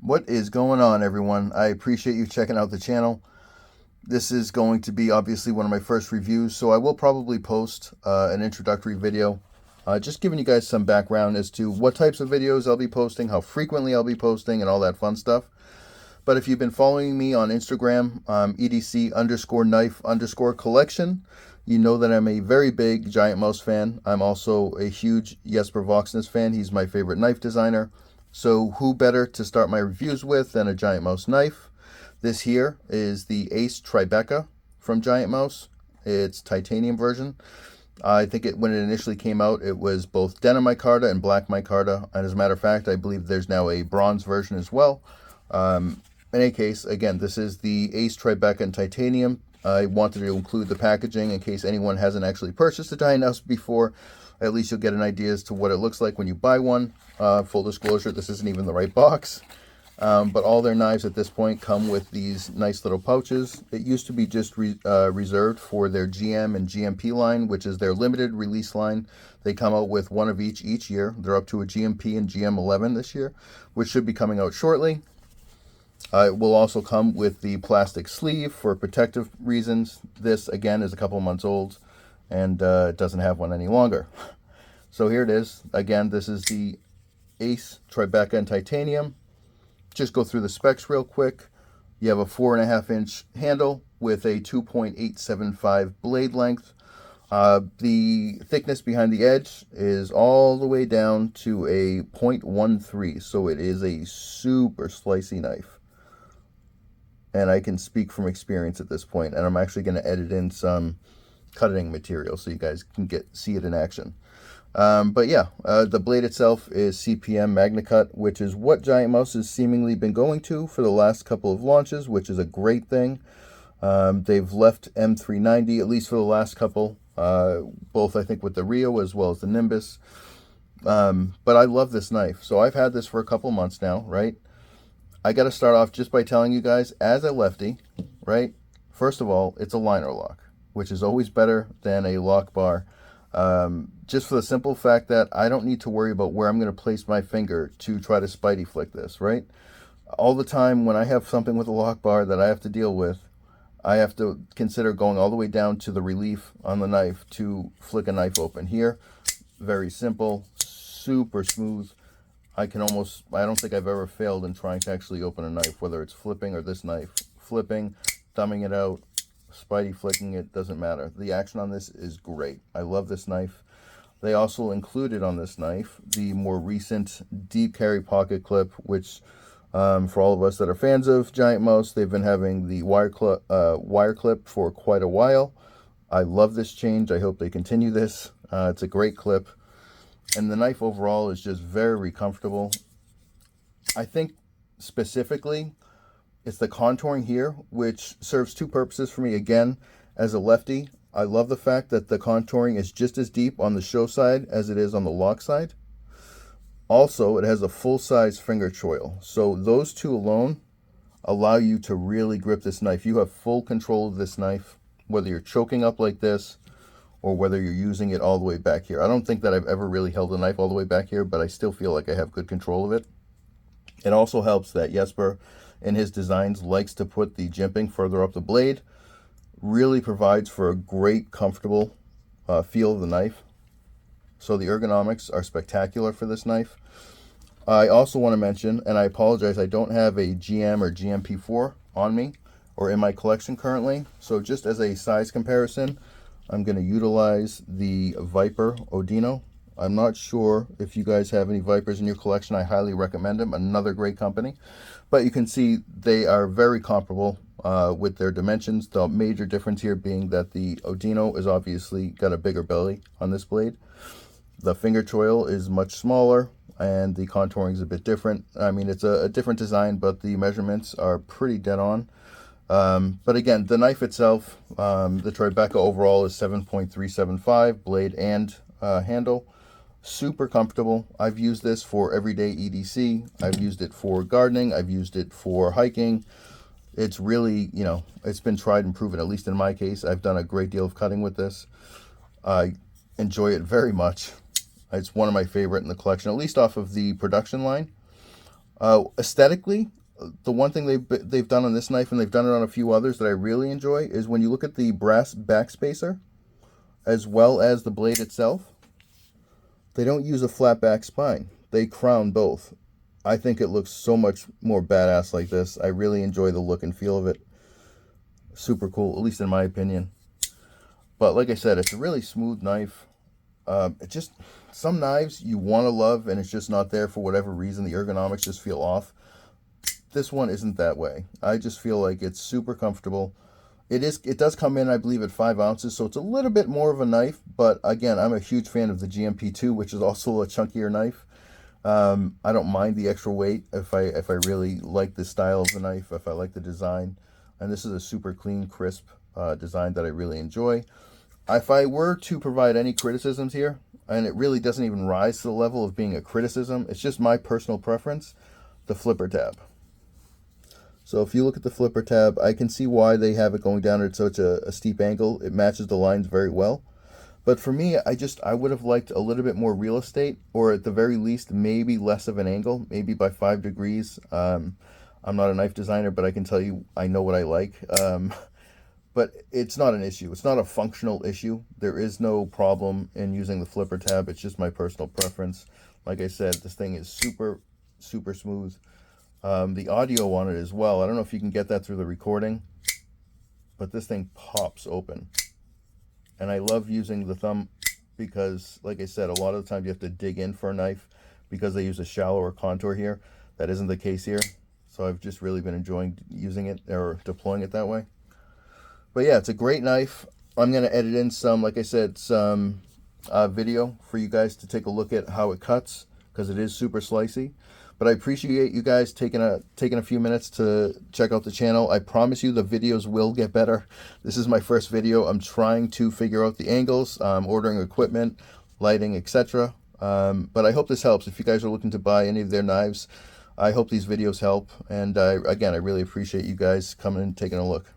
What is going on, everyone? I appreciate you checking out the channel. This is going to be obviously one of my first reviews, so I will probably post an introductory video, just giving you guys some background as to what types of videos I'll be posting, how frequently I'll be posting, and all that fun stuff. But if you've been following me on Instagram, EDC_knife_collection, you know that I'm a very big Giantmouse fan. I'm also a huge Jesper Voxness fan. He's my favorite knife designer. So who better to start my reviews with than a Giantmouse knife? This here is the Ace Tribeca from Giantmouse. It's titanium version. I think when it initially came out, it was both denim micarta and black micarta. And as a matter of fact, I believe there's now a bronze version as well. In any case, again, this is the Ace Tribeca in titanium. I wanted to include the packaging in case anyone hasn't actually purchased a Giantmouse before. At least you'll get an idea as to what it looks like when you buy one. Full disclosure, this isn't even the right box. But all their knives at this point come with these nice little pouches. It used to be just reserved for their GM and GMP line, which is their limited release line. They come out with one of each year. They're up to a GMP and GM11 this year, which should be coming out shortly. It will also come with the plastic sleeve for protective reasons. This, again, is a couple months old, and it doesn't have one any longer. So here it is. Again, this is the Ace Tribeca in titanium. Just go through the specs real quick. You have a 4.5-inch handle with a 2.875 blade length. The thickness behind the edge is all the way down to a 0.13, so it is a super slicey knife. And I can speak from experience at this point, and I'm actually going to edit in some cutting material so you guys can see it in action. But yeah, the blade itself is CPM MagnaCut, which is what Giantmouse has seemingly been going to for the last couple of launches, which is a great thing. They've left M390, at least for the last couple, both I think with the Rio as well as the Nimbus. But I love this knife. So I've had this for a couple months now, right? I got to start off just by telling you guys, as a lefty, right? First of all, it's a liner lock, which is always better than a lock bar. Just for the simple fact that I don't need to worry about where I'm going to place my finger to try to spidey flick this, right? All the time when I have something with a lock bar that I have to deal with, I have to consider going all the way down to the relief on the knife to flick a knife open. Here, very simple, super smooth. I don't think I've ever failed in trying to actually open a knife, whether it's flipping or this knife. Flipping, thumbing it out, spidey flicking it, doesn't matter. The action on this is great. I love this knife. They also included on this knife the more recent deep carry pocket clip, which for all of us that are fans of Giantmouse, they've been having the wire clip for quite a while. I love this change. I hope they continue this. It's a great clip. And the knife overall is just very comfortable. I think specifically it's the contouring here, which serves two purposes for me. Again, as a lefty, I love the fact that the contouring is just as deep on the show side as it is on the lock side. Also, it has a full-size finger choil. So those two alone allow you to really grip this knife. You have full control of this knife, whether you're choking up like this or whether you're using it all the way back here. I don't think that I've ever really held a knife all the way back here, but I still feel like I have good control of it. It also helps that Jesper, in his designs, likes to put the jimping further up the blade. Really provides for a great, comfortable feel of the knife. So the ergonomics are spectacular for this knife. I also want to mention, and I apologize, I don't have a GM or GMP4 on me or in my collection currently. So just as a size comparison, I'm going to utilize the Viper Odino. I'm not sure if you guys have any Vipers in your collection. I highly recommend them. Another great company. But you can see they are very comparable with their dimensions. The major difference here being that the Odino is obviously got a bigger belly on this blade. The finger choil is much smaller and the contouring is a bit different. I mean, it's a different design, but the measurements are pretty dead on. But again, the knife itself, the Tribeca overall is 7.375 blade and handle. Super comfortable. I've used this for everyday EDC. I've used it for gardening. I've used it for hiking. It's really, it's been tried and proven, at least in my case. I've done a great deal of cutting with this. I enjoy it very much. It's one of my favorite in the collection, at least off of the production line. Aesthetically, the one thing they've done on this knife, and they've done it on a few others that I really enjoy, is when you look at the brass backspacer as well as the blade itself, they don't use a flat back spine. They crown both. I think it looks so much more badass like this. I really enjoy the look and feel of it. Super cool, at least in my opinion. But like I said, it's a really smooth knife. It just, some knives you want to love and it's just not there for whatever reason. The ergonomics just feel off. This one isn't that way. I just feel like it's super comfortable. It does come in, I believe, at 5 ounces, so it's a little bit more of a knife. But again, I'm a huge fan of the GMP2, which is also a chunkier knife. I don't mind the extra weight if I really like the style of the knife, if I like the design. And this is a super clean, crisp design that I really enjoy. If I were to provide any criticisms here, and it really doesn't even rise to the level of being a criticism, it's just my personal preference, the flipper tab. So if you look at the flipper tab, I can see why they have it going down at such a steep angle. It matches the lines very well. But for me, I would have liked a little bit more real estate, or at the very least, maybe less of an angle, maybe by 5 degrees. I'm not a knife designer, but I can tell you I know what I like. But it's not an issue. It's not a functional issue. There is no problem in using the flipper tab. It's just my personal preference. Like I said, this thing is super, super smooth. The audio on it as well. I don't know if you can get that through the recording, but this thing pops open. And I love using the thumb because, like I said, a lot of the time you have to dig in for a knife because they use a shallower contour here. That isn't the case here. So I've just really been enjoying using it or deploying it that way. But yeah, it's a great knife. I'm going to edit in some, like I said, some video for you guys to take a look at how it cuts because it is super slicey. But I appreciate you guys taking a few minutes to check out the channel. I promise you the videos will get better. This is my first video. I'm trying to figure out the angles, ordering equipment, lighting, etc. But I hope this helps. If you guys are looking to buy any of their knives, I hope these videos help. And again, I really appreciate you guys coming and taking a look.